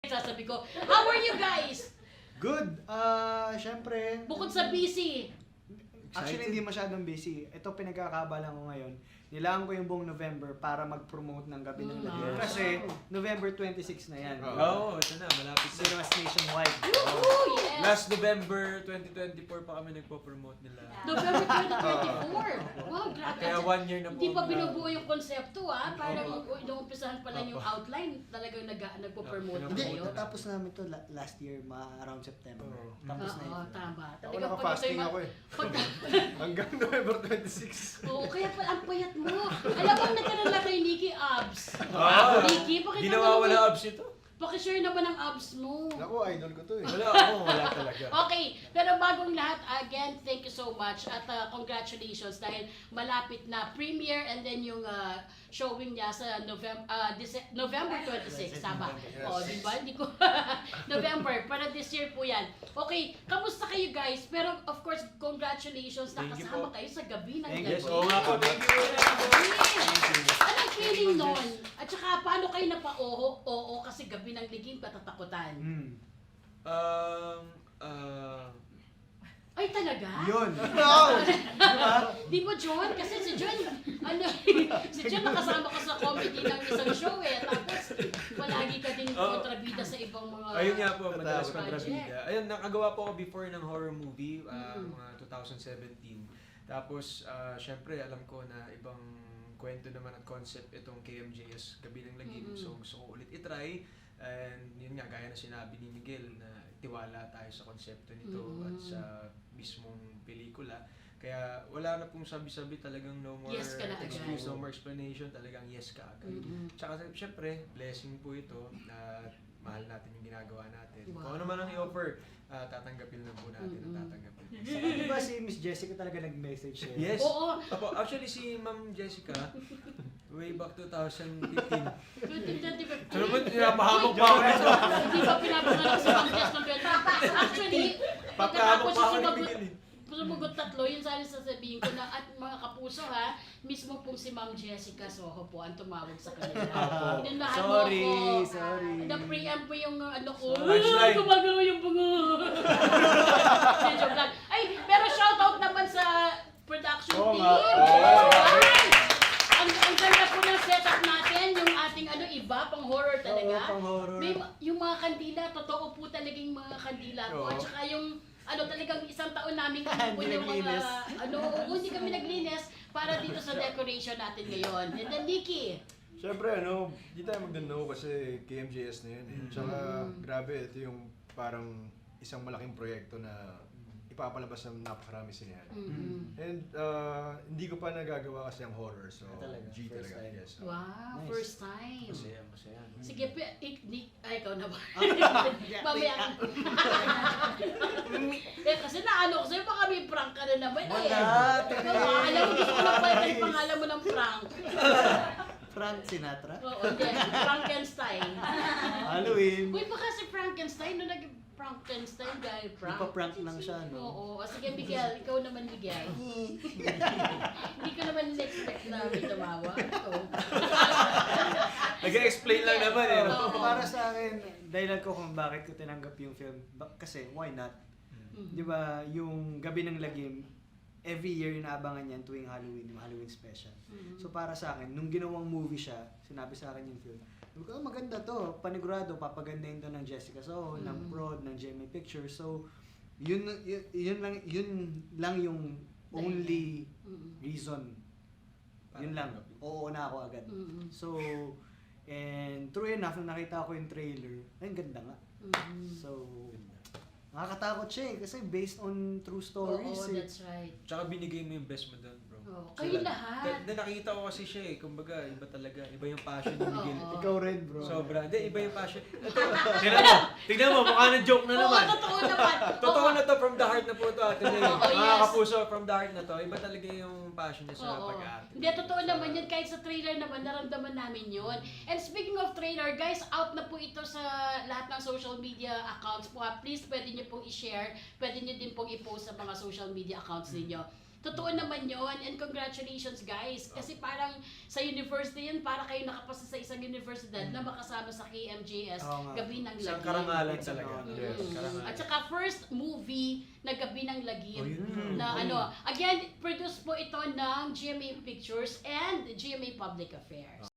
Sasabi ko, how are you guys? Good. Syempre. Bukod sa busy. Actually, hindi masyadong busy. Ito pinagkakabalan ko ngayon. Nilaan ko yung buong November para mag-promote ng Gabi ng Lagim. Yes. Kasi November 26 na yan. Oo, ito na, malapit na. Cinemas nationwide. Woohoo! Yes! Last November 2024 pa kami nagpo-promote nila. November 2024. Wow, grabe. Kaya 1 year na po. Hindi pa na- binubuo yung konsepto Parang inuumpisahan pa lang yung outline, talagang nagpo-promote na Hindi, kayo. tapos namin to last year, around September. Oo. Tapos na Oo, yun. tama. Ako Talagang naka-fasting ako eh. Hanggang November 26. Oo, kaya pala ang payat mo. Alam mo, nagkaroon lang kay Nikki abs. Ah, Nikki, pakita Di mo nawawala naman. abs ito? Pakishare naman ang abs mo. Naku, idol ko to eh. Wala talaga. Okay, pero bagong lahat, again, thank you so much at congratulations dahil malapit na premiere and then yung showing niya sa November 26, tama? Yes. O, di ba? Hindi ko November, para this year po yan. Okay, kamusta kayo guys? Pero of course, congratulations na Thank you kasama po. kayo sa gabi ng Thank you. Yes, oo nga po. Thank you. Anong feeling nun? At saka, paano kayo napa-oo kasi gabi ng ligim katatakutan? Ay, talaga? Yun. Di ba, John? Kasi si John, si John nakasama ka sa comedy ng isang show Tapos, palagi ka din kontrabida sa ibang mga Ayun nga po, madalas project. kontrabida. Ayun, nakagawa po ako before ng horror movie, mga 2017. Tapos, syempre, alam ko na ibang kwento naman at concept itong KMJS Gabi ng Lagim. So, gusto ko ulit itry. And yun nga, gaya na sinabi ni Miguel na tiwala tayo sa konsepto nito at sa mismong pelikula. Kaya wala na pong sabi-sabi, talagang no more Yes ka na agad. excuse, no more explanation, talagang yes ka agad. Tsaka syempre, blessing po ito at mahal natin yung ginagawa natin. Wow. Kung ano man ang i-offer, tatanggapin lang po natin at tatanggapin. Saka di ba si Miss Jessica talaga nag-message siya? Yes. Oo. Apo, actually si Ma'am Jessica, way back 2015. 2015. Ano ba, pinapahamok pa ako nito? Hindi pa pinapanganak si Ma'am Jess ng 2015. Actually, Papahamok pagkatapos pa ako ni sumagot, Miguel sumagot tatlo, yun sana sasabihin ko na at mga kapuso mismo pong si Ma'am Jessica Soho po ang tumawag sa kanila. Apo. Nilahan mo Sorry, ako. sorry. Na-preempt po yung ano ko. Punchline. Gumagalaw yung bunga. Joke lang. Ay, pero shoutout naman sa production Oo team. nga. Ay! Ang ganda po ng setup natin, yung ating iba, pang horror talaga. Oo, pang-horror. May, yung mga kandila, totoo po talagang mga kandila po. Oo. At saka yung talagang isang taon namin po Hindi yung mga, naglinis. hindi kami naglinis para dito sa decoration natin ngayon. And then, Nikki, Siyempre, di tayo mag-no kasi KMJS na yun eh. Tsaka, grabe, ito yung parang isang malaking proyekto na ipapalabas ng napakarami sinehan. And hindi ko pa nagagawa kasi ang horror, so Talaga, G first talaga, time. yes. wow, Nice. first time. Masaya. Sige, Nick, ikaw na ba? Mamaya ka. Kasi naano ko sa'yo, baka may prank ka na naman Wala, Alam mo, gusto ko lang pala yung pangalan mo ng prank. Frank Sinatra? Oo, yes, Frankenstein. Halloween. Uy, baka si Frankenstein, nung nag-Frankenstein dahil prank. Nagpa-prank lang siya, no? Oo, sige Miguel, ikaw naman Miguel. Hindi ko naman in-expect na may tumawa. Nag-explain lang naman eh. Oo. Para sa akin, dahilan ko kung bakit ko tinanggap yung film. Kasi, why not? Di ba, yung Gabi ng Lagim, every year inaabangan yan tuwing Halloween, yung Halloween special. So para sa akin, nung ginawang movie siya, sinabi sa akin yung film, sabi ko, maganda to, panigurado, papagandahin to ng Jessica Soho, ng Prod, ng GMA Pictures. So, yun lang yung only reason. Yun lang. Oo na ako agad. So, and true enough, nung nakita ko yung trailer, ay, ang ganda nga. So, nakakatakot siya kasi based on true stories. Oo, that's right. Tsaka binigay mo yung best mo doon, bro. Oo, kayo lahat. Nakita ko kasi siya eh, kumbaga, iba talaga. Iba yung passion ni Miguel. Oo. Ikaw rin, bro. Sobra. Hindi, iba yung passion. Tignan mo, mukha ng joke na naman. Oo, totoo naman. Totoo na to, from the heart na po ito, Ate Lay. Oo, Mga yes. kapuso, from the heart na to. Iba talaga yung passion niya sa Oo. pag-arte. Hindi, totoo naman yun. Kahit sa trailer naman, naramdaman namin yun. And speaking of trailer, guys, out na po ito sa lahat ng social media accounts po. Please, pwede nyo pong i-share. Pwede nyo din pong i-post sa mga social media accounts ninyo. totoo naman yon, and congratulations guys. Kasi parang sa university yun, para kayo nakapasa sa isang universidad na makasama sa KMJS, Oo nga. Gabi ng Isang Lagim. karangalan talaga. Yes. Karangalan. At saka first movie na Gabi ng Lagim. Oh, yun. Na again, produced po ito ng GMA Pictures and GMA Public Affairs.